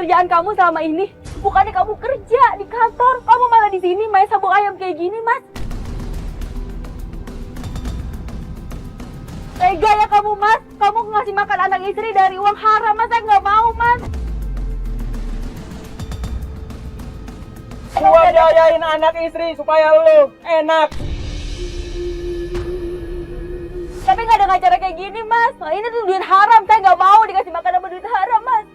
kerjaan kamu selama ini? Bukannya kamu kerja di kantor, kamu malah di sini main sabung ayam kayak gini, Mas. Tega ya kamu, Mas. Kamu ngasih makan anak istri dari uang haram, Mas. Saya nggak mau, Mas. Gua biayain anak istri supaya lu enak. Tapi nggak ada cara kayak gini, Mas. Nah, ini tuh duit haram. Saya nggak mau dikasih makan sama duit haram, Mas.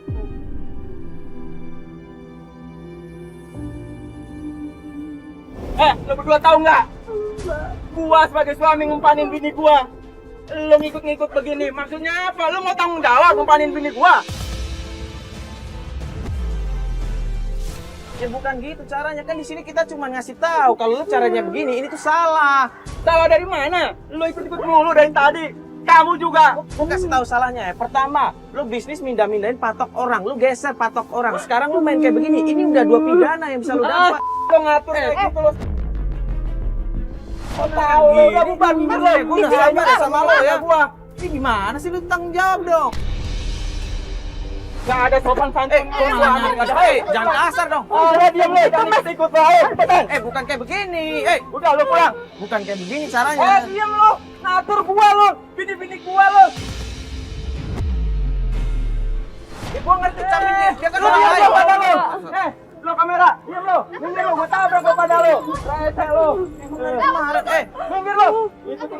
Lu berdua tahu nggak? Gua sebagai suami ngumpanin bini gua. Lu ngikut-ngikut begini, maksudnya apa? Lu mau tanggung jawab ngumpanin bini gua? Ya bukan gitu caranya, kan di sini kita cuma ngasih tahu kalau lu caranya begini, ini tuh salah. Salah dari mana? Lu ikut-ikut mulu dari tadi. Kamu juga. Gua kasih tahu salahnya ya. Pertama, lu bisnis mindah-mindahin patok orang, lu geser patok orang. Sekarang lu main kayak begini, ini udah 2 pidana yang bisa lu dapat. Lu ngatur kayak gitu lu. Tahu lu udah bubar bibir lu. Gua udah sabar sama lu ya. Ini gimana sih, lu tanggung jawab dong. Gak ada sopan santun. Jangan kasar dong. Udah diam lu, jangan ikut-ikut lu. Cepetan. Bukan kayak begini. Udah lu pulang. Bukan kayak begini caranya. Diam lu. Ngatur gua lu. Bini-bini gua lu. Gua ngerti caranya. Dia kan Lu orang diam lain. lu pada lu. Lu kamera. Diam lu. Minggir lu, gua tabrak gua pada lu. Rese lu. Minggir lu.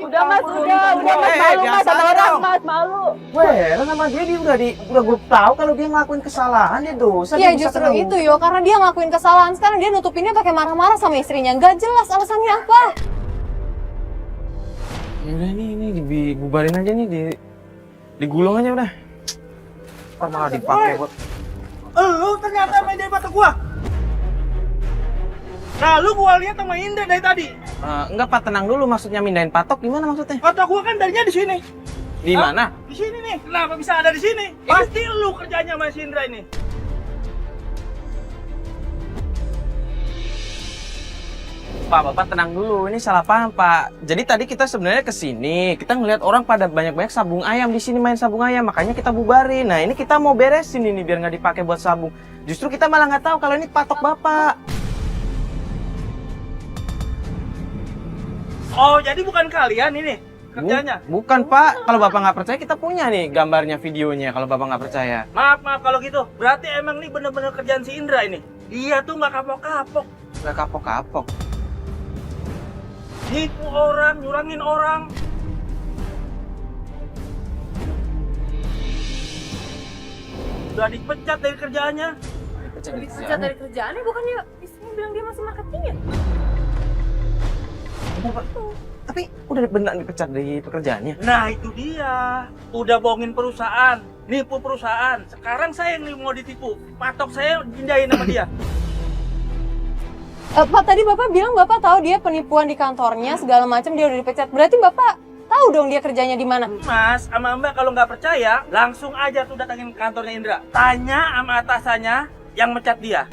Udah, Mas. Udah, Mas. Malu, Mas. Ada orang, Mas. Malu. Gue heran sama dia udah gue tahu kalau dia ngelakuin kesalahan, dia dosa. Iya dia bisa justru kena itu yo, karena dia ngelakuin kesalahan. Sekarang dia nutupinnya pakai marah-marah sama istrinya. Nggak jelas alasannya apa. Ya udah ini dibubarin aja nih, digulung aja udah. Ntar malah dipakai buat. Lu ternyata main dari mata gua. Nah, lu gua lihat sama Indra dari tadi. Enggak Pak, tenang dulu, maksudnya mindahin patok gimana maksudnya? Patok gua kan darinya di sini. Di mana? Di sini nih. Kenapa bisa ada di sini? Pasti lu kerjanya sama si Indra ini. Pak, Bapak tenang dulu, ini salah paham Pak. Jadi tadi kita sebenarnya kesini, kita ngeliat orang pada banyak-banyak sabung ayam di sini main sabung ayam, makanya kita bubarin. Nah ini kita mau beresin ini biar nggak dipakai buat sabung. Justru kita malah nggak tahu kalau ini patok Bapak. Oh, jadi bukan kalian ini kerjanya? Bukan Pak, kalau Bapak nggak percaya kita punya nih gambarnya, videonya. Kalau Bapak nggak percaya. Maaf kalau gitu. Berarti emang nih bener-bener kerjaan si Indra ini. Dia tuh nggak kapok-kapok. Nggak kapok-kapok. Nipu orang, nyurangin orang. Udah dipecat dari kerjaannya. Dipecat dari kerjaannya, bukannya istrinya bilang dia masih marketing ya? Tapi udah benar dipecat dari pekerjaannya. Nah itu dia. Udah bohongin perusahaan. Nipu perusahaan. Sekarang saya yang mau ditipu. Patok saya pindahin sama dia. Pak, tadi Bapak bilang Bapak tahu dia penipuan di kantornya, segala macam dia udah dipecat. Berarti Bapak tahu dong dia kerjanya di mana? Mas, sama Mbak kalau nggak percaya, langsung aja tuh datangin ke kantornya Indra. Tanya sama atasannya yang mecat dia.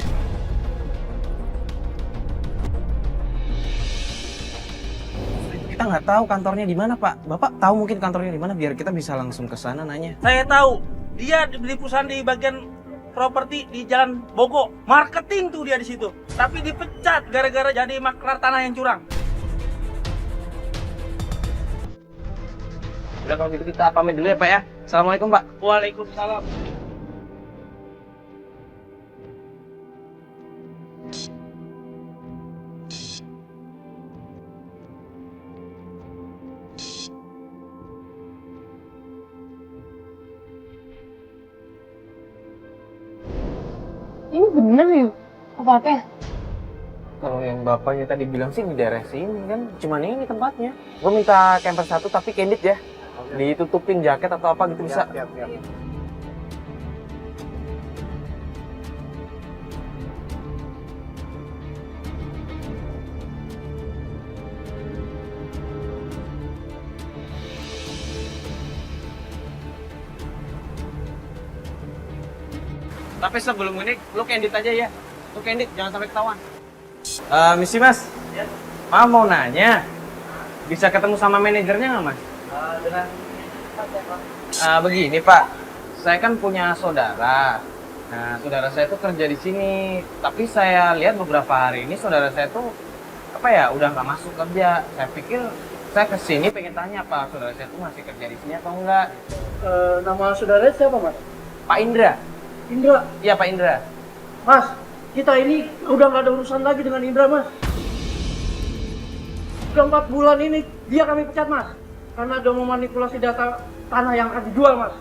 Kita nggak tahu kantornya di mana Pak. Bapak tahu mungkin kantornya di mana biar kita bisa langsung ke sana nanya. Saya tahu, dia di perusahaan di bagian properti di Jalan Bogo. Marketing tuh dia di situ. Tapi dipecat gara-gara jadi maklar tanah yang curang. Udah kalau gitu kita pamit dulu ya Pak ya. Assalamualaikum Pak. Waalaikumsalam. Ini bener ya? Apa-apa? Kalau yang bapaknya tadi bilang sih di daerah sini kan, cuman ini tempatnya. Gue minta camper 1 tapi candid ya. Ditutupin jaket atau apa gitu bisa. Siap. Tapi sebelum ini, lu candid aja ya. Lu candid, jangan sampai ketahuan. Misi Mas. Ya. Maaf mau nanya. Bisa ketemu sama manajernya nggak Mas? Dengan Begini Pak, saya kan punya saudara. Nah, saudara saya tuh kerja di sini. Tapi saya lihat beberapa hari ini saudara saya tuh udah nggak masuk kerja. Saya pikir saya kesini pengen tanya Pak, saudara saya tuh masih kerja di sini atau enggak? Nama saudara siapa, Mas? Pak Indra. Indra. Iya Pak Indra. Mas, kita ini udah nggak ada urusan lagi dengan Indra, Mas. Udah 4 bulan ini dia kami pecat, Mas. Karena udah memanipulasi data tanah yang akan dijual, Mas.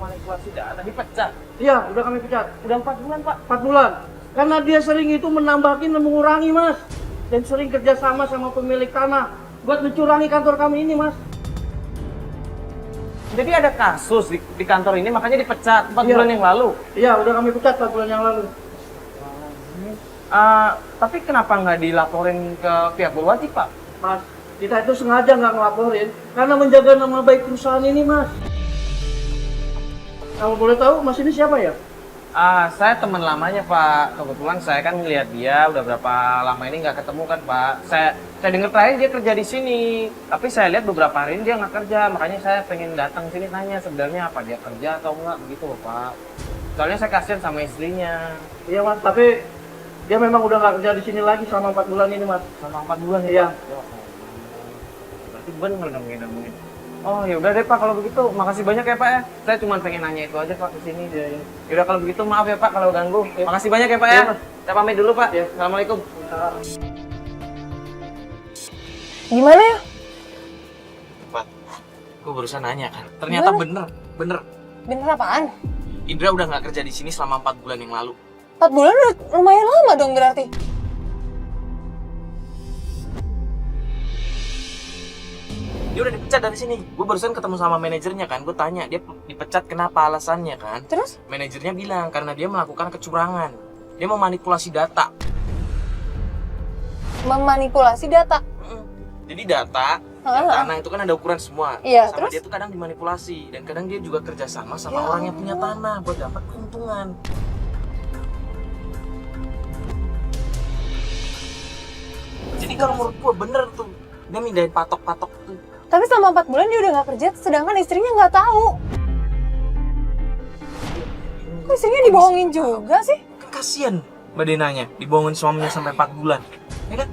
Manipulasi data dipecat. Iya, udah kami pecat. Udah 4 bulan Pak. 4 bulan. Karena dia sering itu menambahin dan mengurangi, Mas. Dan sering kerjasama sama pemilik tanah buat mencurangi kantor kami ini, Mas. Jadi ada kasus di kantor ini makanya dipecat 4 Iya. bulan yang lalu. Iya, udah kami pecat 4 bulan yang lalu. Tapi kenapa nggak dilaporin ke pihak berwajib Pak? Mas, kita itu sengaja nggak ngelaporin karena menjaga nama baik perusahaan ini, Mas. Kalau boleh tahu, Mas ini siapa ya? Saya teman lamanya Pak. Kebetulan saya kan ngelihat dia udah berapa lama ini nggak ketemu kan Pak. Saya dengar terakhir dia kerja di sini. Tapi saya lihat beberapa hari ini dia nggak kerja. Makanya saya pengen datang sini tanya sebenarnya apa dia kerja atau enggak begitu loh Pak. Soalnya saya kasihan sama istrinya. Iya, Mas, tapi dia memang udah nggak kerja di sini lagi selama 4 bulan ini, Mas. Selama 4 bulan ya Iya. Pak? Berarti bener dong ini namanya. Oh ya udah deh Pak kalau begitu. Makasih banyak ya Pak ya. Saya cuma pengen nanya itu aja Pak ke sini. Ya udah kalau begitu maaf ya Pak kalau ganggu. Makasih banyak ya Pak ya. Iya, Mas. Saya pamit dulu Pak. Iya. Assalamualaikum. Gimana ya? Pak, gue barusan nanya kan. Ternyata Gimana? bener. Bener apaan? Indra udah nggak kerja di sini selama 4 bulan yang lalu. 4 bulan udah lumayan lama dong berarti. Dia udah dipecat dari sini. Gue barusan ketemu sama manajernya kan. Gue tanya dia dipecat kenapa alasannya kan. Terus? Manajernya bilang karena dia melakukan kecurangan. Dia memanipulasi data. Memanipulasi data. Jadi data dan tanah itu kan ada ukuran semua. Iya, sama terus? dia tuh kadang dimanipulasi dan kadang dia juga kerjasama sama Ya orang yang punya tanah buat dapat keuntungan. Jadi kalau menurut gue bener tuh dia mindahin patok-patok tuh. Tapi selama 4 bulan dia udah nggak kerja, sedangkan istrinya nggak tahu. Kok istrinya dibohongin juga sih? Kan kasian Mbak Denanya dibohongin suaminya sampai 4 bulan. Ya kan?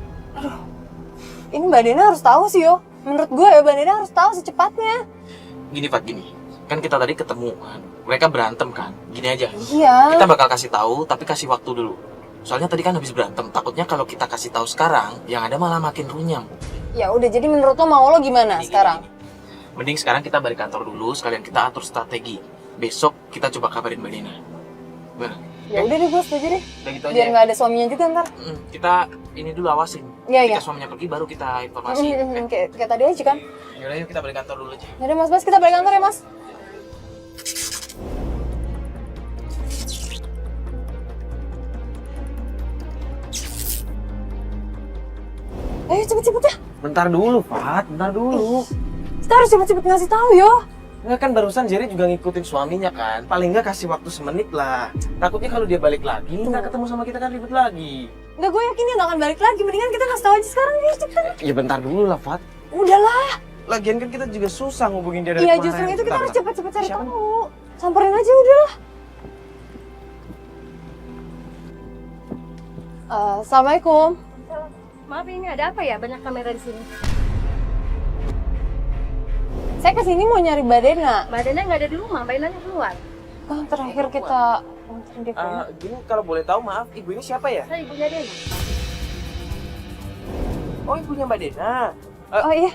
Ini Mbak Dena harus tahu sih yo. Menurut gue ya Mbak Dena harus tahu secepatnya. Gini Pak, gini. Kan kita tadi ketemu kan. Mereka berantem kan. Gini aja. Iya. Kita bakal kasih tahu tapi kasih waktu dulu. Soalnya tadi kan habis berantem. Takutnya kalau kita kasih tahu sekarang, yang ada malah makin runyam. Ya udah, jadi menurut lo mau lo gimana Gini, sekarang? gini. Mending sekarang kita balik kantor dulu, sekalian kita atur strategi. Besok kita coba kabarin Mbak Dina. Nah, Ya udah deh gue setuju deh. udah gitu aja. Biar nggak ada suaminya juga ntar. Kita ini dulu awasin. Iya, Ketika iya. suaminya pergi baru kita informasi. Kayak tadi aja kan. Yaudah yuk kita balik kantor dulu aja. Yaudah Mas Bas, kita balik kantor ya Mas. Ayo cepet-cepet ya. Bentar dulu, Pat. Bentar dulu. Kita harus cepet-cepet ngasih tahu yo. Nggak kan barusan Jerry juga ngikutin suaminya kan. Paling nggak kasih waktu semenit lah. Takutnya kalau dia balik lagi, nggak ketemu sama kita kan ribet lagi. Enggak, gue yakin dia nggak akan balik lagi. Mendingan kita kasih tahu aja sekarang dia cepet. Ya bentar dulu lah, Pat. Udahlah. Lagian kan kita juga susah ngubungin dia dari Iya kemarin. justru itu kita Bentar, harus bentar. cepet-cepet cari Siapa? tahu. Samperin aja udahlah. Assalamualaikum. Maaf, ini ada apa ya? Banyak kamera di sini. Saya kesini mau nyari Mbak Dena. Mbak Dena nggak ada di rumah, Mbak Dena keluar. Oh, terakhir kita nganterin dia ke rumah. Gini kalau boleh tahu maaf, ibu ini siapa ya? Saya ibunya Dena. Oh ibunya Mbak Dena. Oh iya.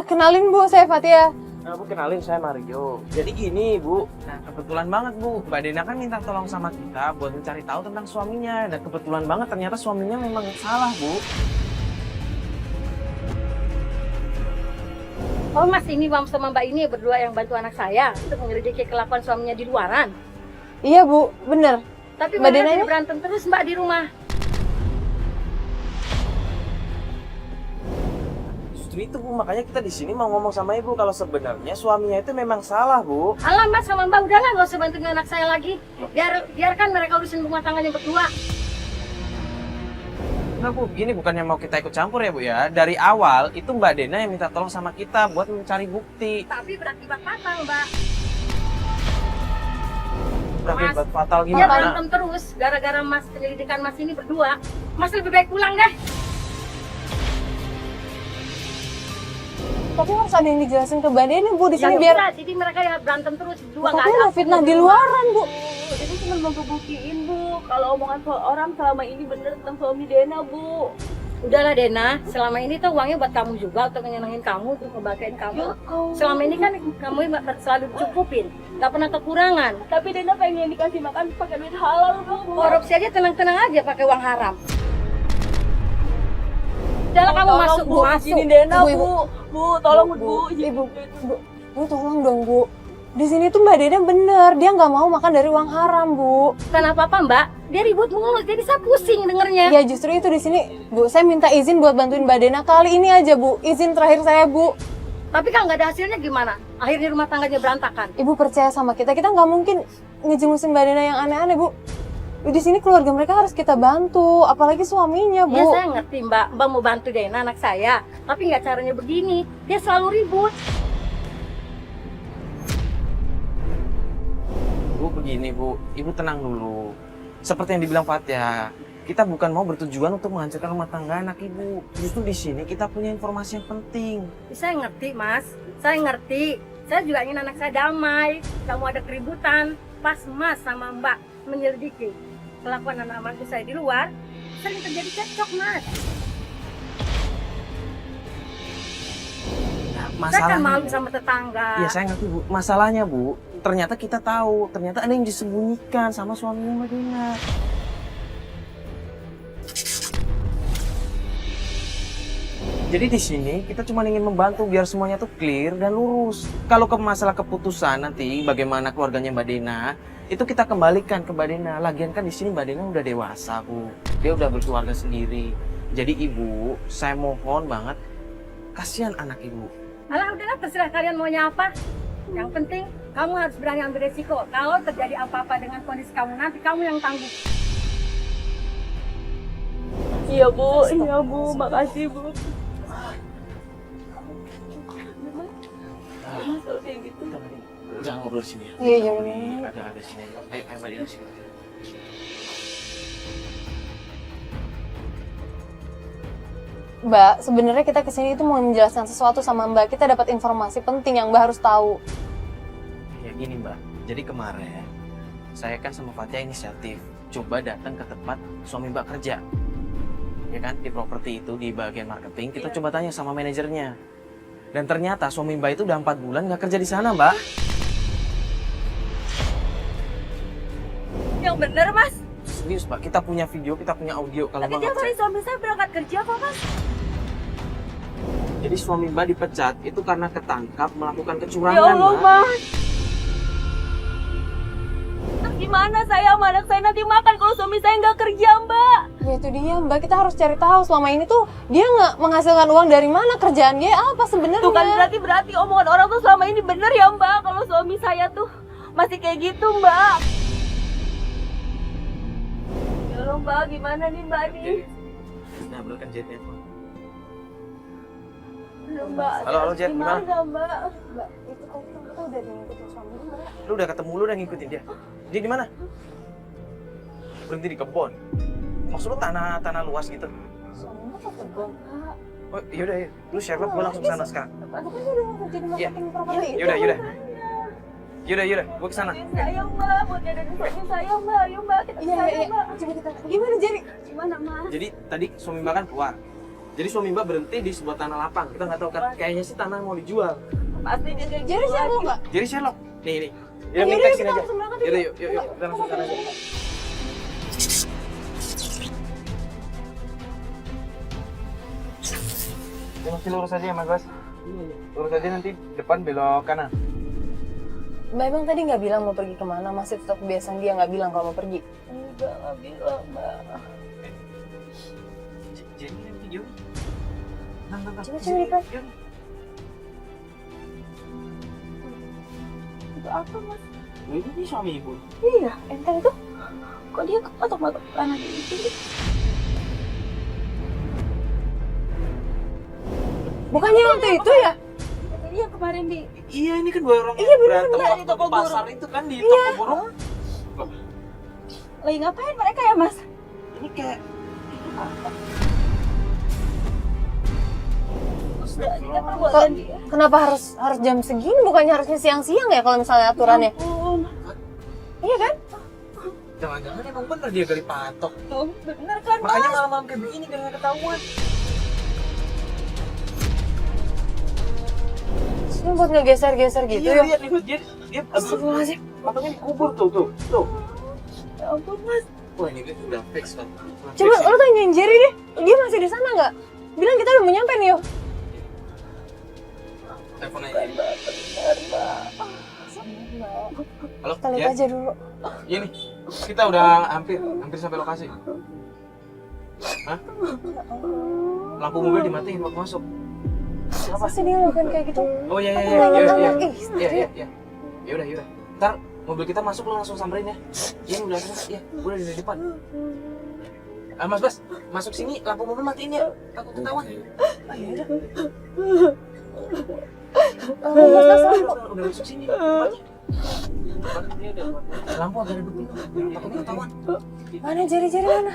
Kenalin Bu, saya Fatia. Bu kenalin saya Mario. Jadi gini Bu, nah kebetulan banget Bu, Mbak Dena kan minta tolong sama kita buat mencari tahu tentang suaminya. Dan kebetulan banget ternyata suaminya memang salah Bu. Oh mas, ini Mam sama Mbak ini berdua yang bantu anak saya untuk menyelidiki kelakuan suaminya di luaran. Iya Bu, bener. Tapi Mbak Mbak Dena Dena ini? berantem terus Mbak di rumah. Justru itu Bu, makanya kita di sini mau ngomong sama Ibu kalau sebenarnya suaminya itu memang salah Bu. Alah mas sama Mbak, udahlah nggak usah bantuin anak saya lagi. Biarkan mereka urusin rumah tangganya berdua. Nah Bu, gini bukannya mau kita ikut campur ya Bu ya. Dari awal itu Mbak Dena yang minta tolong sama kita buat mencari bukti. Tapi berakibat fatal Mbak. berakibat fatal Dia gimana? berantem terus gara-gara Mas penyelidikan Mas ini berdua. Mas lebih baik pulang deh. Tapi harus ada yang dijelasin ke Mbak Dena, Bu, di Ya sini biar. udah, jadi mereka yang berantem terus berdua Tapi nggak ada. mau fitnah di luaran, Bu. Ini cuma mau ngebuktiin Bu, kalau omongan orang selama ini bener tentang suami Dena Bu. Udahlah Dena, selama ini tuh uangnya buat kamu juga untuk nyenengin kamu, untuk ngebahagiain kamu. Selama ini kan kamu selalu dicukupin, nggak pernah kekurangan. Tapi Dena pengen dikasih makan pakai duit halal Bu. Korupsi aja tenang-tenang aja pakai uang haram. Udahlah kamu Tolong, masuk, Bu, masuk. izinin Dena Bu, Bu. Bu, tolong Bu. Bu, tolong dong, Bu. Di sini tuh Mbak Dena bener, dia nggak mau makan dari uang haram, Bu. Kenapa apa Mbak? Dia ribut mulu, jadi saya pusing dengernya. Ya justru itu di sini, Bu. Saya minta izin buat bantuin Mbak Dena kali ini aja, Bu. Izin terakhir saya, Bu. Tapi kalau nggak ada hasilnya gimana? Akhirnya rumah tangganya berantakan. Ibu percaya sama kita nggak mungkin ngejemusin Mbak Dena yang aneh-aneh, Bu. Di sini keluarga mereka harus kita bantu, apalagi suaminya, Bu. Ya saya ngerti Mbak, Mbak mau bantu Dena anak saya. Tapi nggak caranya begini, dia selalu ribut. Bu, begini Bu, Ibu tenang dulu. Seperti yang dibilang Fatya, kita bukan mau bertujuan untuk menghancurkan rumah tangga anak Ibu. Justru di sini kita punya informasi yang penting. Saya ngerti Mas, saya ngerti. Saya juga ingin anak saya damai. Kamu ada keributan, pas Mas sama Mbak menyelidiki kelakuan anak mantu saya di luar, sering terjadi cekcok Mas. Saya kan malu sama tetangga. Iya saya ngerti Bu. Masalahnya Bu, ternyata kita tahu, ternyata ada yang disembunyikan sama suaminya Mbak Dena. Jadi di sini kita cuma ingin membantu biar semuanya tuh clear dan lurus. Kalau ke masalah keputusan nanti bagaimana keluarganya Mbak Dena, itu kita kembalikan ke Mbak Dena. Lagian kan di sini Mbak Dena udah dewasa Bu, dia udah berkeluarga sendiri. Jadi Ibu, saya mohon banget, kasihan anak Ibu. Alah udahlah terserah kalian maunya apa. Yang penting kamu harus berani ambil resiko. Kalau terjadi apa-apa dengan kondisi kamu nanti kamu yang tanggung. Iya Bu, makasih Bu. Kalau kayak gitu. Jangan ngobrol di sini ya. Iya. Ada sini. Ayo Mbak Dena sini. Mbak, sebenarnya kita kesini itu mau menjelaskan sesuatu sama Mbak. Kita dapat informasi penting yang Mbak harus tahu. Ya gini Mbak, jadi kemarin saya kan sama Fatya inisiatif coba datang ke tempat suami Mbak kerja. Ya kan, di properti itu, di bagian marketing, kita coba tanya sama manajernya. Dan ternyata suami Mbak itu udah 4 bulan nggak kerja di sana Mbak. Yang bener Mas. Serius Mbak, kita punya video, kita punya audio kalau Tapi Mbak tiap ngecek. hari suami saya berangkat kerja kok Mas. Jadi suami Mbak dipecat itu karena ketangkap melakukan Ya kecurangan Allah Mbak. Mas. Gimana saya sama anak saya nanti makan kalau suami saya nggak kerja Mbak? Ya itu dia Mbak, kita harus cari tahu selama ini tuh dia nggak menghasilkan uang dari mana, kerjaan dia apa sebenarnya. Tuh kan berarti omongan orang tuh selama ini bener ya Mbak kalau suami saya tuh masih kayak gitu Mbak. Ya Allah Mbak, gimana nih Mbak nih? Nah, bro kan jetnya. Halo Mbak. Halo, Jet, gimana? Gimana Mbak? Mbak, itu kan kita udah ngikutin suami Mbak. Lu udah ketemu, lu udah ngikutin dia. Dia di mana? Berhenti di kebun. Maksud lu tanah luas gitu? Suami Mbak ke kebun. Oh, yaudah, ya. Lu share gue langsung ke sana sekarang. Bukan dia udah kerja di marketing properti itu. Yaudah. Yaudah, gue kesana. Sayang Mbak, buat ada suami saya Mbak. Ayo Mbak, kita Iya. Mbak. Coba kita. Gimana jadi? Gimana Mas? Jadi tadi suami Mbak kan keluar. Jadi suami Mbak berhenti di sebuah tanah lapang. Kita nggak tahu kan, kayaknya sih tanah mau dijual. Pasti dia kayak Jadi gitu siapa lagi. Mbak? Jadi Sherlock. Nih. Ya, Yaudah, minta kita sini aja. langsung berangkat Yaudah, yuk. yuk. Kita langsung ke sana aja. Ya, masih lurus aja ya Mas Bas. Lurus aja nanti depan belok kanan. Mbak emang tadi nggak bilang mau pergi kemana, masih tetap kebiasaan dia nggak bilang kalau mau pergi. Enggak, nggak bilang Mbak. Jadi ini video. Nah. Coba lihat. Itu apa Mas? Ini suami ibu. Iya, entar itu. Kok dia kepatok-patok anak itu? Bukannya waktu itu ya? Iya kemarin di. Iya, ini kan dua orang Iya, yang bener, berantem Mbak, di waktu toko di pasar burung. itu kan di toko burung. Loh, Lagi ngapain mereka ya, Mas? Ini kayak Ini perbuatan dia. Kenapa harus jam segini? Bukannya harusnya siang-siang ya kalau misalnya aturannya? Ampun. Iya kan? jangan-jangan emang bener dia gali patok. Tuh, bener kan, Makanya Mas? malam-malam kayak begini biar nggak ketahuan. Cuma buat ngegeser-geser gitu ya? Lihat nih, dia Astagfirullahaladzim. patoknya dikubur tuh. Ya ampun, Mas. Wah ini udah fix kan. Coba lo tanyain Jerry deh, dia masih di sana nggak? Bilang kita udah mau nyampe nih, yo. Telepon aja. Halo, Kita lihat ya? aja dulu. Ini kita udah hampir sampai lokasi. Hah? Lampu mobil dimatiin waktu masuk. Apa sih dia ngelakuin kayak gitu? Oh iya. Istri. Ya udah. Ntar mobil kita masuk lo langsung samperin ya. Ini udah di depan. Mas, masuk sini lampu mobil matiin ya. Takut ketahuan. Ayo udah masuk sini. Lampu agak redup dulu. Takutnya ketahuan. Mana Jerry mana?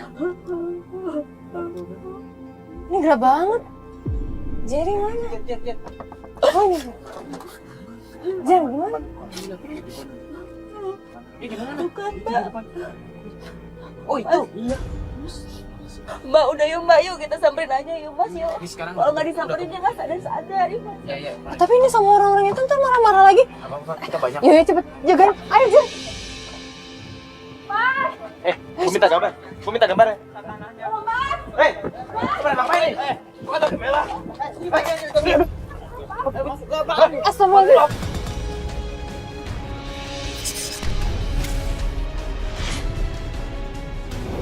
Ini gelap banget. Jerry mana? Lihat. Oh ini. Jerry gimana? Ini di mana? Bukan, Mbak. Oh itu. Mbak, udah yuk, Mbak. Yuk, kita samperin aja yuk, Mas. Yuk. Ini sekarang Kalau nggak disamperin dia nggak sadar-sadar. Yuk, Mas. Ya. Tapi ini sama orang-orang itu ntar marah-marah lagi. Apa kita banyak. Yuk, cepet jagain. Ayo Jerry. Gua minta gambar ya. Pada ngapain nih? Gua ada kamera. Astagfirullahaladzim.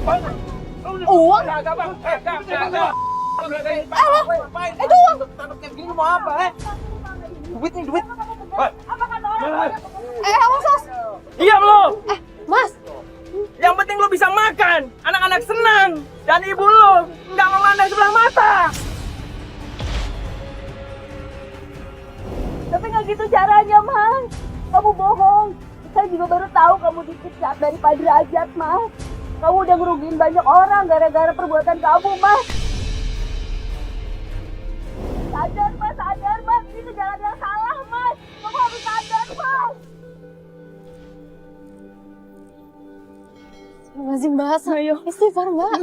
Uang? Itu uang. Ini mau apa, Duit. Awas, awas. Diam lo! Mas. Yang penting lo bisa makan, anak-anak senang, dan ibu lo nggak memandang sebelah mata. Tapi nggak gitu caranya, Mas. Kamu bohong. Saya juga baru tahu kamu dipecat dari Pak Derajat, Mas. Kamu udah ngerugiin banyak orang gara-gara perbuatan kamu, Mas. Sadar, Mas. Ini jalan yang salah, Mas. Kamu harus sadar, Mas. Astagfirullahaladzim, Mbak. Ayo. Istighfar, Mbak.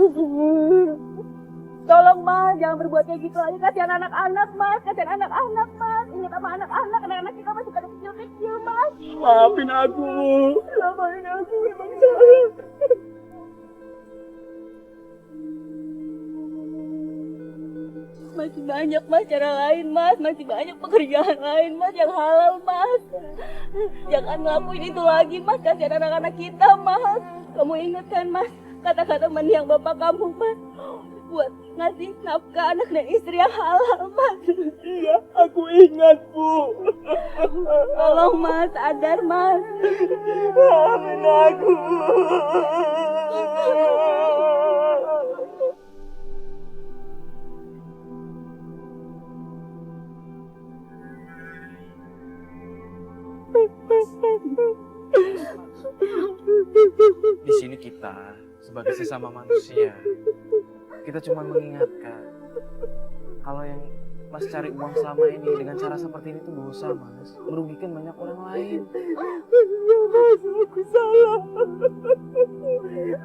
Tolong, Mas. Jangan berbuat kayak gitu lagi. Kasihan anak-anak, Mas. Ingat sama anak-anak. Anak-anak kita masih pada kecil-kecil, Mas. Maafin aku. Maafin aku, memang salah. Masih banyak, Mas, cara lain, Mas. Masih banyak pekerjaan lain, Mas, yang halal, Mas. Jangan ngelakuin itu lagi, Mas. Kasihan anak-anak kita, Mas. Kamu ingat kan, Mas, kata-kata mendiang bapak kamu, Mas, buat ngasih nafkah anak dan istri yang halal, Mas. Iya, aku ingat, Bu. Tolong, Mas, sadar, Mas. Maafin aku. Di sini kita sebagai sesama manusia, kita cuma mengingatkan kalau yang Mas cari uang selama ini dengan cara seperti ini tuh dosa, Mas, merugikan banyak orang lain. Mas, aku salah.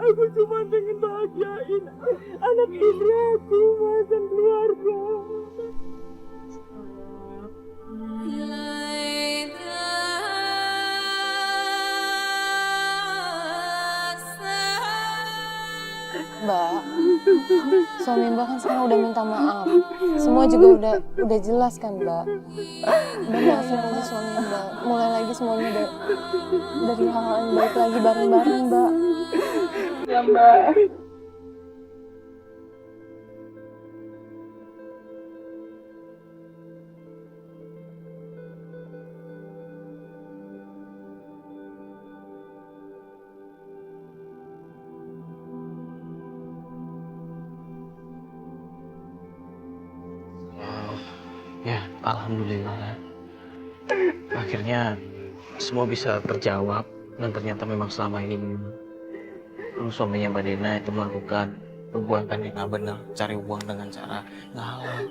Aku cuma pengen bahagiain anak istri aku, Mas, dan keluarga. Mbak, suami Mbak kan sekarang udah minta maaf. Semua juga udah jelas kan, Mbak. Mbak maafin aja suami Mbak. Mulai lagi semuanya dari hal-hal yang baik lagi bareng-bareng, Mbak. Ya, Mbak. Ya, alhamdulillah. Akhirnya semua bisa terjawab dan ternyata memang selama ini lu suaminya Mbak Dina itu melakukan perbuatan yang nggak benar, cari uang dengan cara nggak halal.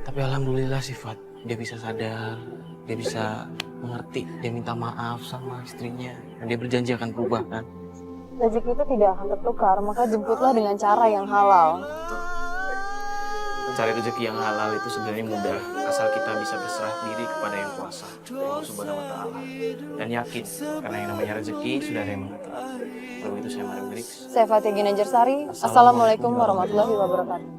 Tapi alhamdulillah sifat dia bisa sadar, dia bisa mengerti, dia minta maaf sama istrinya, dan dia berjanji akan berubah kan. Rezeki itu tidak akan tertukar, maka jemputlah dengan cara yang halal. Mencari rezeki yang halal itu sebenarnya mudah, asal kita bisa berserah diri kepada yang kuasa, Allah Subhanahu wa Ta'ala, dan yakin karena yang namanya rezeki sudah ada yang mengatur. Kalau itu saya Mario Briggs. Saya Fatia Ginanjar Sari. Assalamualaikum warahmatullahi wabarakatuh.